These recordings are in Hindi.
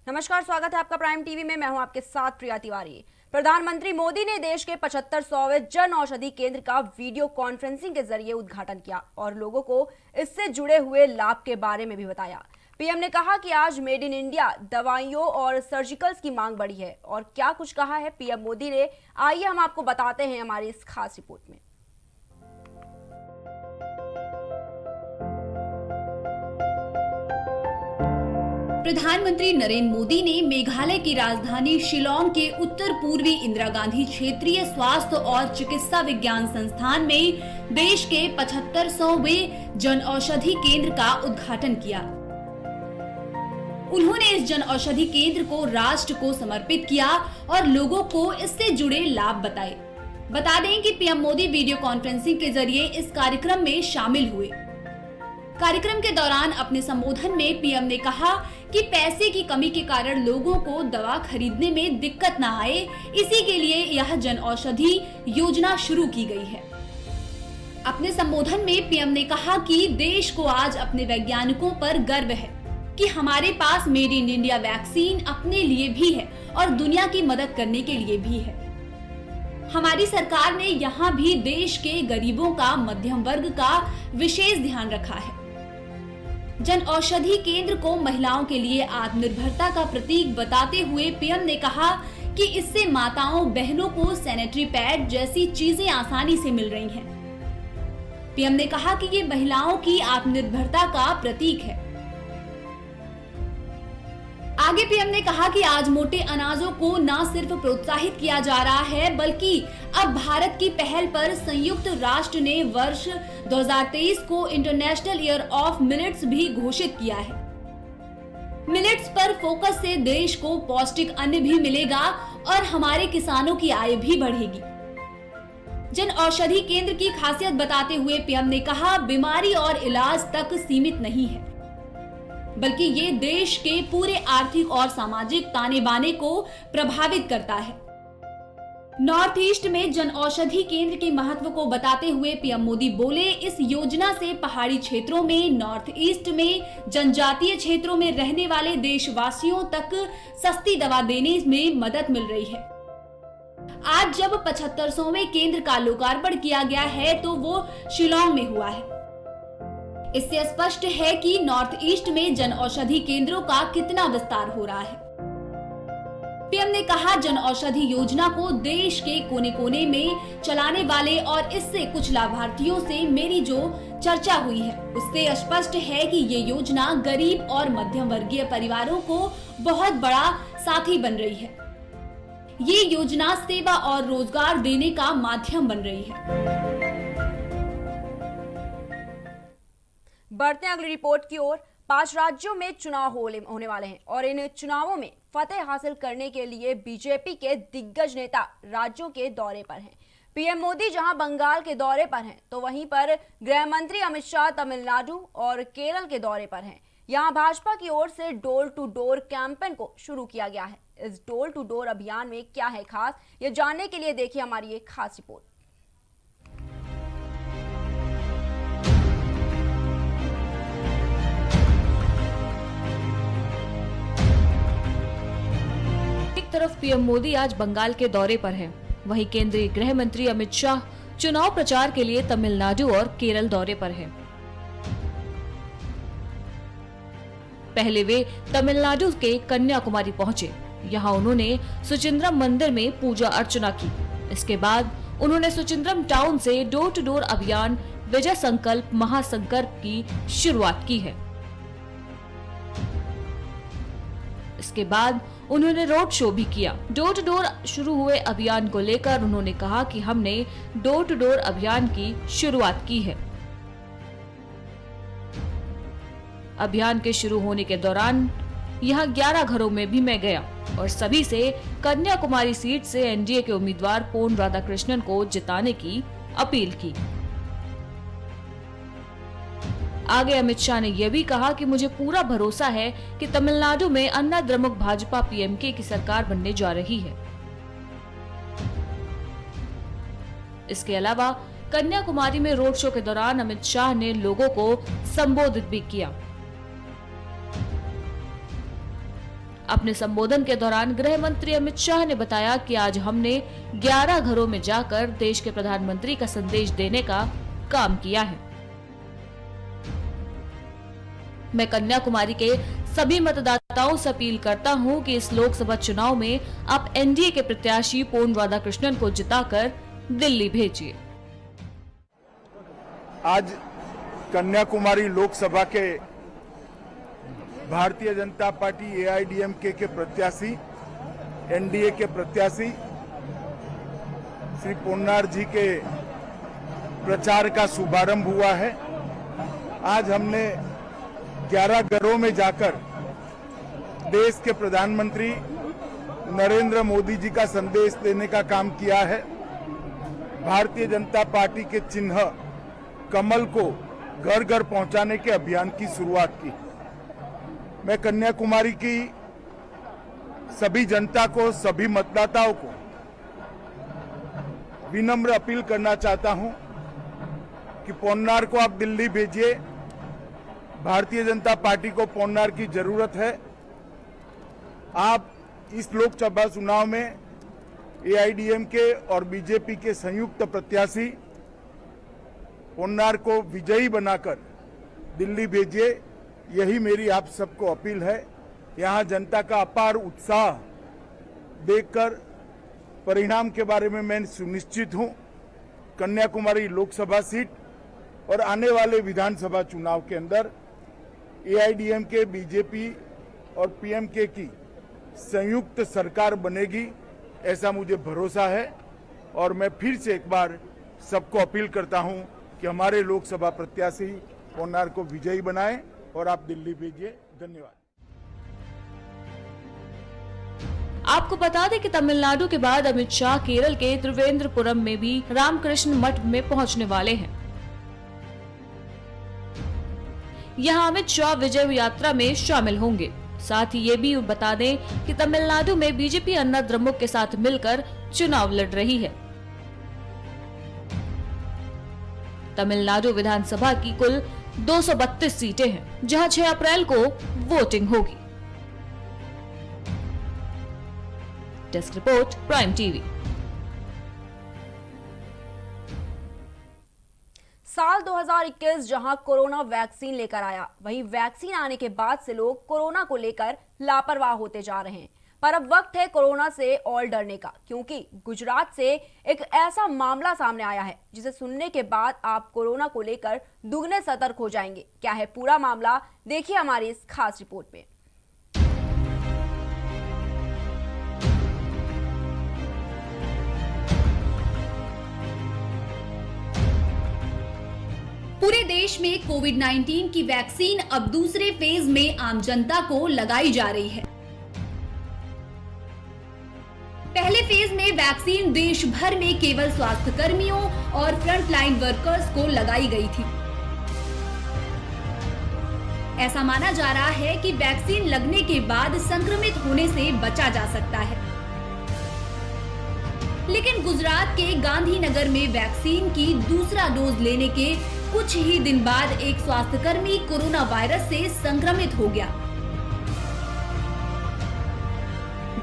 नमस्कार, स्वागत है आपका प्राइम टीवी में। मैं हूं आपके साथ प्रिया तिवारी। प्रधानमंत्री मोदी ने देश के 75वें जन औषधि केंद्र का वीडियो कॉन्फ्रेंसिंग के जरिए उद्घाटन किया और लोगों को इससे जुड़े हुए लाभ के बारे में भी बताया। पीएम ने कहा कि आज मेड इन इंडिया दवाइयों और सर्जिकल्स की मांग बढ़ी है। और क्या कुछ कहा है पीएम मोदी ने, आइए हम आपको बताते हैं हमारी इस खास रिपोर्ट में। प्रधानमंत्री नरेंद्र मोदी ने मेघालय की राजधानी शिलांग के उत्तर पूर्वी इंदिरा गांधी क्षेत्रीय स्वास्थ्य और चिकित्सा विज्ञान संस्थान में देश के 75वें जन औषधि केंद्र का उद्घाटन किया। उन्होंने इस जन औषधि केंद्र को राष्ट्र को समर्पित किया और लोगों को इससे जुड़े लाभ बताए। बता दें कि पीएम मोदी वीडियो कॉन्फ्रेंसिंग के जरिए इस कार्यक्रम में शामिल हुए। कार्यक्रम के दौरान अपने संबोधन में पीएम ने कहा कि पैसे की कमी के कारण लोगों को दवा खरीदने में दिक्कत न आए, इसी के लिए यह जन औषधि योजना शुरू की गई है। अपने संबोधन में पीएम ने कहा कि देश को आज अपने वैज्ञानिकों पर गर्व है कि हमारे पास मेड इन इंडिया वैक्सीन अपने लिए भी है और दुनिया की मदद करने के लिए भी है। हमारी सरकार ने यहाँ भी देश के गरीबों का, मध्यम वर्ग का विशेष ध्यान रखा है। जन औषधि केंद्र को महिलाओं के लिए आत्मनिर्भरता का प्रतीक बताते हुए पीएम ने कहा कि इससे माताओं बहनों को सैनिटरी पैड जैसी चीजें आसानी से मिल रही हैं। पीएम ने कहा कि ये महिलाओं की आत्मनिर्भरता का प्रतीक है। आगे पीएम ने कहा कि आज मोटे अनाजों को न सिर्फ प्रोत्साहित किया जा रहा है, बल्कि अब भारत की पहल पर संयुक्त राष्ट्र ने वर्ष 2023 को इंटरनेशनल ईयर ऑफ मिलेट्स भी घोषित किया है। मिलेट्स पर फोकस से देश को पौष्टिक अन्न भी मिलेगा और हमारे किसानों की आय भी बढ़ेगी। जन औषधि केंद्र की खासियत बताते हुए पीएम ने कहा, बीमारी और इलाज तक सीमित नहीं है, बल्कि ये देश के पूरे आर्थिक और सामाजिक ताने बाने को प्रभावित करता है। नॉर्थ ईस्ट में जन औषधि केंद्र के महत्व को बताते हुए पीएम मोदी बोले, इस योजना से पहाड़ी क्षेत्रों में, नॉर्थ ईस्ट में, जनजातीय क्षेत्रों में रहने वाले देशवासियों तक सस्ती दवा देने में मदद मिल रही है। आज जब 75वें केंद्र का लोकार्पण किया गया है तो वो शिलांग में हुआ है। इससे स्पष्ट है कि नॉर्थ ईस्ट में जन औषधि केंद्रों का कितना विस्तार हो रहा है। पीएम ने कहा, जन औषधि योजना को देश के कोने कोने में चलाने वाले और इससे कुछ लाभार्थियों से मेरी जो चर्चा हुई है उससे स्पष्ट है कि ये योजना गरीब और मध्यम वर्गीय परिवारों को बहुत बड़ा साथी बन रही है। ये योजना सेवा और रोजगार देने का माध्यम बन रही है। बढ़ते हैं अगली रिपोर्ट की ओर। 5 राज्यों में चुनाव होने वाले हैं और इन चुनावों में फतेह हासिल करने के लिए बीजेपी के दिग्गज नेता राज्यों के दौरे पर हैं। पीएम मोदी जहां बंगाल के दौरे पर हैं, तो वहीं पर गृह मंत्री अमित शाह तमिलनाडु और केरल के दौरे पर हैं। यहां भाजपा की ओर से डोर टू डोर कैंपेन को शुरू किया गया है। इस डोर टू डोर अभियान में क्या है खास, ये जानने के लिए देखिए हमारी एक खास रिपोर्ट। एक तरफ पीएम मोदी आज बंगाल के दौरे पर हैं, वहीं केंद्रीय गृह मंत्री अमित शाह चुनाव प्रचार के लिए तमिलनाडु और केरल दौरे पर हैं। पहले वे तमिलनाडु के कन्याकुमारी पहुंचे। यहां उन्होंने सुचिंद्रम मंदिर में पूजा अर्चना की। इसके बाद उन्होंने सुचिंद्रम टाउन से डोर टू डोर अभियान विजय संकल्प महासंकल्प की शुरुआत की है। इसके बाद उन्होंने रोड शो भी किया। डोर टू डोर शुरू हुए अभियान को लेकर उन्होंने कहा कि हमने डोर टू डोर अभियान की शुरुआत की है। अभियान के शुरू होने के दौरान यहां 11 घरों में भी मैं गया और सभी से कन्याकुमारी सीट से एनडीए के उम्मीदवार पोन राधाकृष्णन को जिताने की अपील की। आगे अमित शाह ने यह भी कहा कि मुझे पूरा भरोसा है कि तमिलनाडु में अन्ना द्रमुक भाजपा पीएमके की सरकार बनने जा रही है। इसके अलावा कन्याकुमारी में रोड शो के दौरान अमित शाह ने लोगों को संबोधित भी किया। अपने संबोधन के दौरान गृह मंत्री अमित शाह ने बताया कि आज हमने 11 घरों में जाकर देश के प्रधानमंत्री का संदेश देने का काम किया है। मैं कन्याकुमारी के सभी मतदाताओं से अपील करता हूं कि इस लोकसभा चुनाव में आप एनडीए के प्रत्याशी पोन राधाकृष्णन को जिताकर दिल्ली भेजिए। आज कन्याकुमारी लोकसभा के भारतीय जनता पार्टी एआईडीएमके के प्रत्याशी, एनडीए के प्रत्याशी श्री पोन्नार जी के प्रचार का शुभारंभ हुआ है। आज हमने 11 घरों में जाकर देश के प्रधानमंत्री नरेंद्र मोदी जी का संदेश देने का काम किया है। भारतीय जनता पार्टी के चिन्ह कमल को घर घर पहुंचाने के अभियान की शुरुआत की। मैं कन्याकुमारी की सभी जनता को, सभी मतदाताओं को विनम्र अपील करना चाहता हूं कि पोन्नार को आप दिल्ली भेजिए। भारतीय जनता पार्टी को पोन्नार की जरूरत है। आप इस लोकसभा चुनाव में एआईडीएमके और बीजेपी के संयुक्त प्रत्याशी पोन्नार को विजयी बनाकर दिल्ली भेजिए। यही मेरी आप सबको अपील है। यहाँ जनता का अपार उत्साह देखकर परिणाम के बारे में मैं सुनिश्चित हूँ। कन्याकुमारी लोकसभा सीट और आने वाले विधानसभा चुनाव के अंदर एआईडीएमके, बीजेपी और पीएमके की संयुक्त सरकार बनेगी, ऐसा मुझे भरोसा है। और मैं फिर से एक बार सबको अपील करता हूं कि हमारे लोकसभा प्रत्याशी पोन्नार को विजयी बनाएं और आप दिल्ली भेजिए। धन्यवाद। आपको बता दें कि तमिलनाडु के बाद अमित शाह केरल के त्रिवेंद्रपुरम में भी रामकृष्ण मठ में पहुंचने वाले हैं। यहां अमित शाह विजय यात्रा में शामिल होंगे। साथ ही ये भी बता दें कि तमिलनाडु में बीजेपी अन्ना द्रमुक के साथ मिलकर चुनाव लड़ रही है। तमिलनाडु विधानसभा की कुल 232 सीटें हैं, जहां 6 अप्रैल को वोटिंग होगी। Desk report, prime TV. साल 2021 जहां कोरोना वैक्सीन लेकर आया, वहीं वैक्सीन आने के बाद से लोग कोरोना को लेकर लापरवाह होते जा रहे हैं। पर अब वक्त है कोरोना से और डरने का, क्योंकि गुजरात से एक ऐसा मामला सामने आया है जिसे सुनने के बाद आप कोरोना को लेकर दुगने सतर्क हो जाएंगे। क्या है पूरा मामला, देखिए हमारी इस खास रिपोर्ट में। पूरे देश में कोविड-19 की वैक्सीन अब दूसरे फेज में आम जनता को लगाई जा रही है। पहले फेज में वैक्सीन देश भर में केवल स्वास्थ्य कर्मियों और फ्रंटलाइन वर्कर्स को लगाई गई थी। ऐसा माना जा रहा है कि वैक्सीन लगने के बाद संक्रमित होने से बचा जा सकता है। लेकिन गुजरात के गांधीनगर में वैक्सीन की दूसरा डोज लेने के कुछ ही दिन बाद एक स्वास्थ्यकर्मी कोरोना वायरस से संक्रमित हो गया।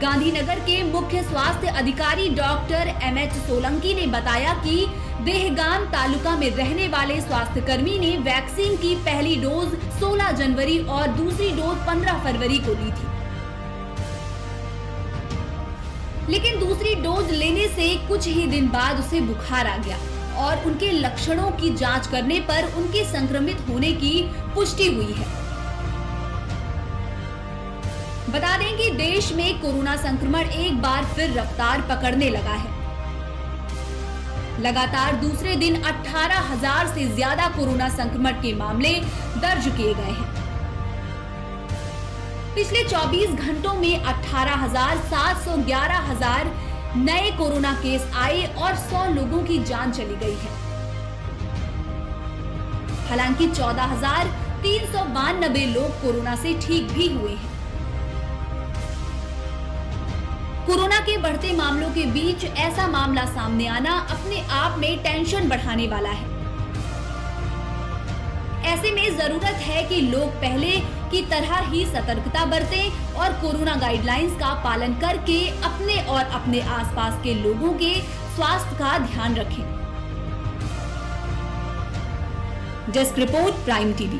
गांधीनगर के मुख्य स्वास्थ्य अधिकारी डॉक्टर एमएच सोलंकी ने बताया कि देहगाम तालुका में रहने वाले स्वास्थ्यकर्मी ने वैक्सीन की पहली डोज 16 जनवरी और दूसरी डोज 15 फरवरी को ली थी। लेकिन दूसरी डोज लेने से कुछ ही दिन बाद उसे बुखार आ गया और उनके लक्षणों की जांच करने पर उनके संक्रमित होने की पुष्टि हुई है। बता दें कि देश में कोरोना संक्रमण एक बार फिर रफ्तार पकड़ने लगा है। लगातार दूसरे दिन 18,000 से ज्यादा कोरोना संक्रमण के मामले दर्ज किए गए हैं। पिछले 24 घंटों में 18,711 नए कोरोना केस आए और 100 लोगों की जान चली गई है। हालांकि 14,392 लोग कोरोना से ठीक भी हुए हैं। कोरोना के बढ़ते मामलों के बीच ऐसा मामला सामने आना अपने आप में टेंशन बढ़ाने वाला है। ऐसे में जरूरत है कि लोग पहले की तरह ही सतर्कता बरतें और कोरोना गाइडलाइंस का पालन करके अपने और अपने आसपास के लोगों के स्वास्थ्य का ध्यान रखें। Desk report, prime TV.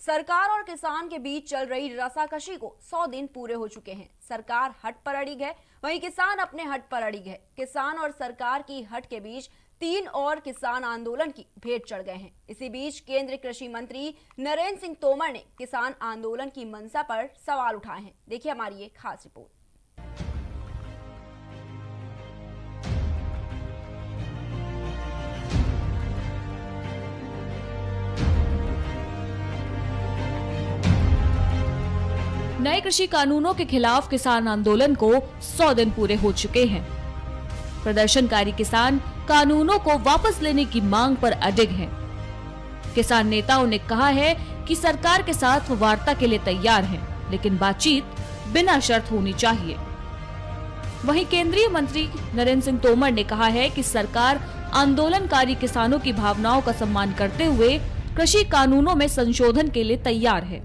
सरकार और किसान के बीच चल रही रसाकशी को 100 दिन पूरे हो चुके हैं। सरकार हट पर अड़िग है, वहीं किसान अपने हट पर अड़िग है। किसान और सरकार की हट के बीच 3 और किसान आंदोलन की भेंट चढ़ गए हैं। इसी बीच केंद्रीय कृषि मंत्री नरेंद्र सिंह तोमर ने किसान आंदोलन की मंशा पर सवाल उठाए हैं। देखिए हमारी एक खास रिपोर्ट। नए कृषि कानूनों के खिलाफ किसान आंदोलन को 100 दिन पूरे हो चुके हैं। प्रदर्शनकारी किसान कानूनों को वापस लेने की मांग पर अडिग हैं। किसान नेताओं ने कहा है कि सरकार के साथ वो वार्ता के लिए तैयार हैं, लेकिन बातचीत बिना शर्त होनी चाहिए। वहीं केंद्रीय मंत्री नरेंद्र सिंह तोमर ने कहा है कि सरकार आंदोलनकारी किसानों की भावनाओं का सम्मान करते हुए कृषि कानूनों में संशोधन के लिए तैयार है,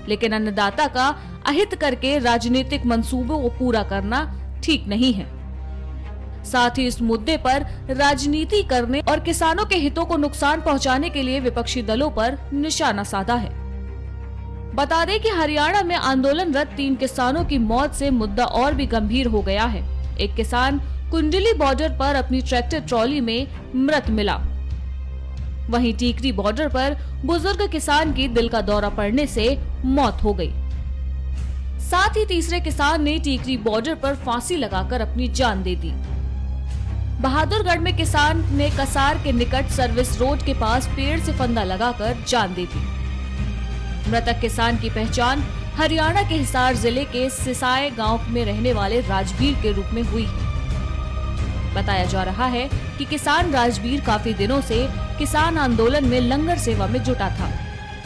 लेकिन अन्नदाता का अहित करके राजनीतिक मंसूबों को पूरा करना ठीक नहीं है। साथ ही इस मुद्दे पर राजनीति करने और किसानों के हितों को नुकसान पहुंचाने के लिए विपक्षी दलों पर निशाना साधा है। बता दें कि हरियाणा में आंदोलनरत 3 किसानों की मौत से मुद्दा और भी गंभीर हो गया है। एक किसान कुंडली बॉर्डर पर अपनी ट्रैक्टर ट्रॉली में मृत मिला। वहीं टीकरी बॉर्डर पर बुजुर्ग किसान की दिल का दौरा पड़ने से मौत हो गई। साथ ही तीसरे किसान ने टीकरी बॉर्डर पर फांसी लगाकर अपनी जान दे दी। बहादुरगढ़ में किसान ने कसार के निकट सर्विस रोड के पास पेड़ से फंदा लगाकर जान दे दी। मृतक किसान की पहचान हरियाणा के हिसार जिले के सिसाए गांव में रहने वाले राजवीर के रूप में हुई है। बताया जा रहा है कि किसान राजवीर काफी दिनों से किसान आंदोलन में लंगर सेवा में जुटा था।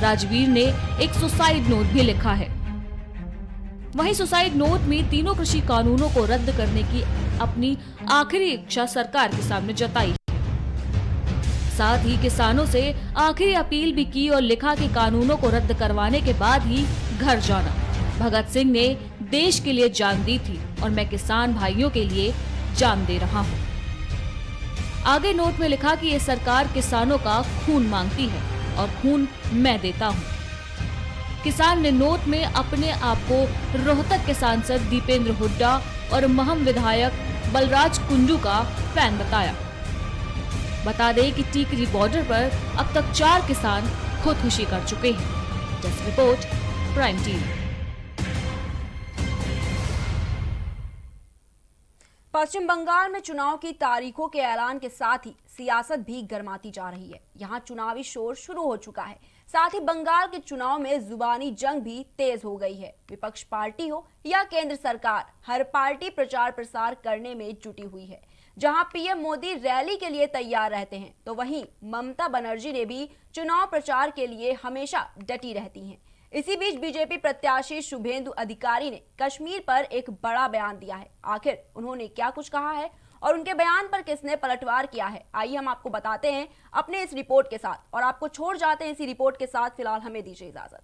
राजवीर ने एक सुसाइड नोट भी लिखा है। वहीं सुसाइड नोट में तीनों कृषि कानूनों को रद्द करने की अपनी आखिरी इच्छा सरकार के सामने जताई है। साथ ही किसानों से आखिरी अपील भी की और लिखा कि कानूनों को रद्द करवाने के बाद ही घर जाना। भगत सिंह ने देश के लिए जान दी थी और मैं किसान भाइयों के लिए जान दे रहा हूँ। आगे नोट में लिखा कि ये सरकार किसानों का खून मांगती है और खून मैं देता हूँ। किसान ने नोट में अपने आप को रोहतक के सांसद दीपेंद्र हुड्डा और महम विधायक बलराज कुंडू का फैन बताया। बता दें कि टीकरी बॉर्डर पर अब तक 4 किसान खुदकुशी कर चुके हैं। Desk report, prime TV. Paschim Bangal में चुनाव की तारीखों के ऐलान के साथ ही सियासत भी गर्माती जा रही है। यहां चुनावी शोर शुरू हो चुका है। साथ ही बंगाल के चुनाव में जुबानी जंग भी तेज हो गई है। विपक्ष पार्टी हो या केंद्र सरकार, हर पार्टी प्रचार प्रसार करने में जुटी हुई है। जहां पीएम मोदी रैली के लिए तैयार रहते हैं, तो वहीं ममता बनर्जी ने भी चुनाव प्रचार के लिए हमेशा डटी रहती हैं। इसी बीच बीजेपी प्रत्याशी शुभेंदु अधिकारी ने कश्मीर पर एक बड़ा बयान दिया है। आखिर उन्होंने क्या कुछ कहा है और उनके बयान पर किसने पलटवार किया है, आइए हम आपको बताते हैं अपने इस रिपोर्ट के साथ, और आपको छोड़ जाते हैं इसी रिपोर्ट के साथ। फिलहाल हमें दीजिए इजाजत।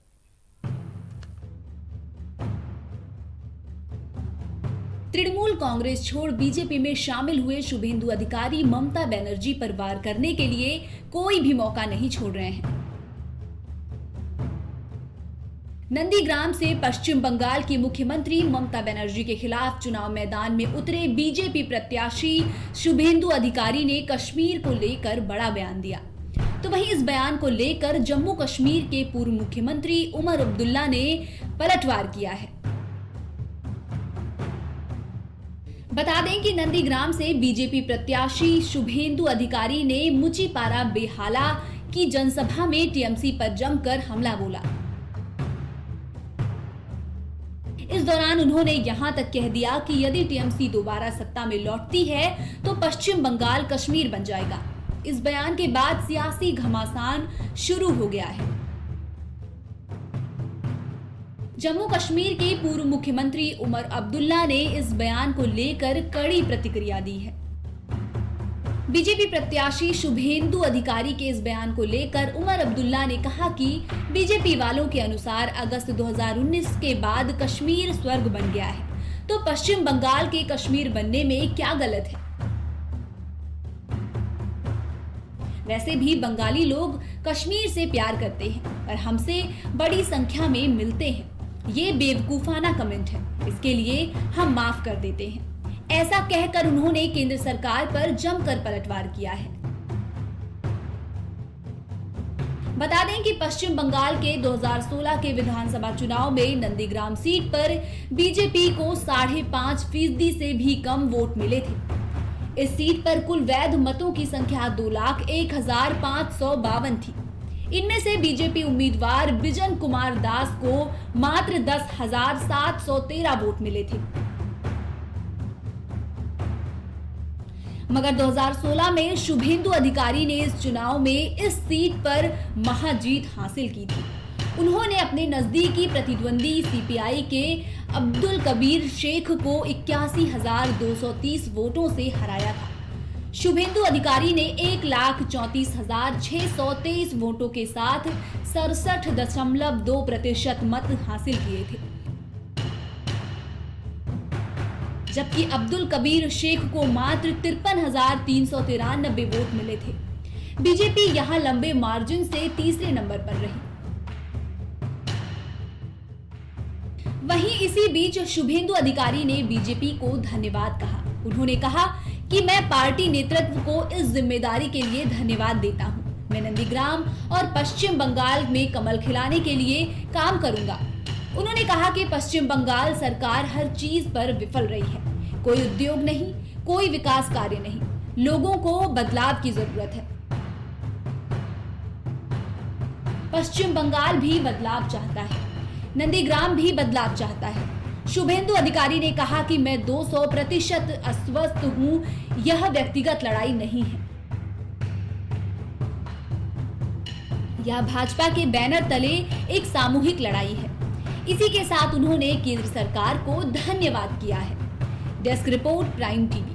तृणमूल कांग्रेस छोड़ बीजेपी में शामिल हुए शुभेंदु अधिकारी ममता बनर्जी पर वार करने के लिए कोई भी मौका नहीं छोड़ रहे हैं। नंदीग्राम से पश्चिम बंगाल की मुख्यमंत्री ममता बनर्जी के खिलाफ चुनाव मैदान में उतरे बीजेपी प्रत्याशी शुभेंदु अधिकारी ने कश्मीर को लेकर बड़ा बयान दिया। तो वहीं इस बयान को लेकर जम्मू कश्मीर के पूर्व मुख्यमंत्री उमर अब्दुल्ला ने पलटवार किया है। बता दें कि नंदीग्राम से बीजेपी प्रत्याशी शुभेंदु अधिकारी ने मुचीपारा बेहाला की जनसभा में टीएमसी पर जमकर हमला बोला। इस दौरान उन्होंने यहां तक कह दिया कि यदि टीएमसी दोबारा सत्ता में लौटती है तो पश्चिम बंगाल कश्मीर बन जाएगा। इस बयान के बाद सियासी घमासान शुरू हो गया है। जम्मू कश्मीर के पूर्व मुख्यमंत्री उमर अब्दुल्ला ने इस बयान को लेकर कड़ी प्रतिक्रिया दी है। बीजेपी प्रत्याशी शुभेंदु अधिकारी के इस बयान को लेकर उमर अब्दुल्ला ने कहा कि बीजेपी वालों के अनुसार अगस्त 2019 के बाद कश्मीर स्वर्ग बन गया है, तो पश्चिम बंगाल के कश्मीर बनने में क्या गलत है। वैसे भी बंगाली लोग कश्मीर से प्यार करते हैं और हमसे बड़ी संख्या में मिलते हैं। ये बेवकूफाना कमेंट है, इसके लिए हम माफ कर देते हैं। ऐसा कहकर उन्होंने केंद्र सरकार पर जमकर पलटवार किया है। बता दें कि पश्चिम बंगाल के 2016 के विधानसभा चुनाव में नंदीग्राम सीट पर बीजेपी को 5.5% से भी कम वोट मिले थे। इस सीट पर कुल वैध मतों की संख्या 2,01,552 थी। इनमें से बीजेपी उम्मीदवार बिजन कुमार दास को मात्र 10,713 वोट मिले थे। मगर 2016 में शुभेंदु अधिकारी ने इस चुनाव में इस सीट पर महाजीत हासिल की थी। उन्होंने अपने नजदीकी प्रतिद्वंदी सीपीआई के अब्दुल कबीर शेख को 81,230 वोटों से हराया था। शुभेंदु अधिकारी ने 1,34,623 वोटों के साथ 67.2% मत हासिल किए थे, जबकि अब्दुल कबीर शेख को मात्र 53,393 वोट मिले थे। बीजेपी यहां लंबे मार्जिन से तीसरे नंबर पर रही। वहीं इसी बीच शुभेंदु अधिकारी ने बीजेपी को धन्यवाद कहा। उन्होंने कहा कि मैं पार्टी नेतृत्व को इस जिम्मेदारी के लिए धन्यवाद देता हूं। मैं नंदीग्राम और पश्चिम बंगाल में कमल खिलाने के लिए काम करूंगा। उन्होंने कहा कि पश्चिम बंगाल सरकार हर चीज पर विफल रही है। कोई उद्योग नहीं, कोई विकास कार्य नहीं। लोगों को बदलाव की जरूरत है। पश्चिम बंगाल भी बदलाव चाहता है, नंदीग्राम भी बदलाव चाहता है। शुभेंदु अधिकारी ने कहा कि मैं 200% अस्वस्थ हूं, यह व्यक्तिगत लड़ाई नहीं है। यह भाजपा के बैनर तले एक सामूहिक लड़ाई है। इसी के साथ उन्होंने केंद्र सरकार को धन्यवाद किया है। Desk report, prime TV.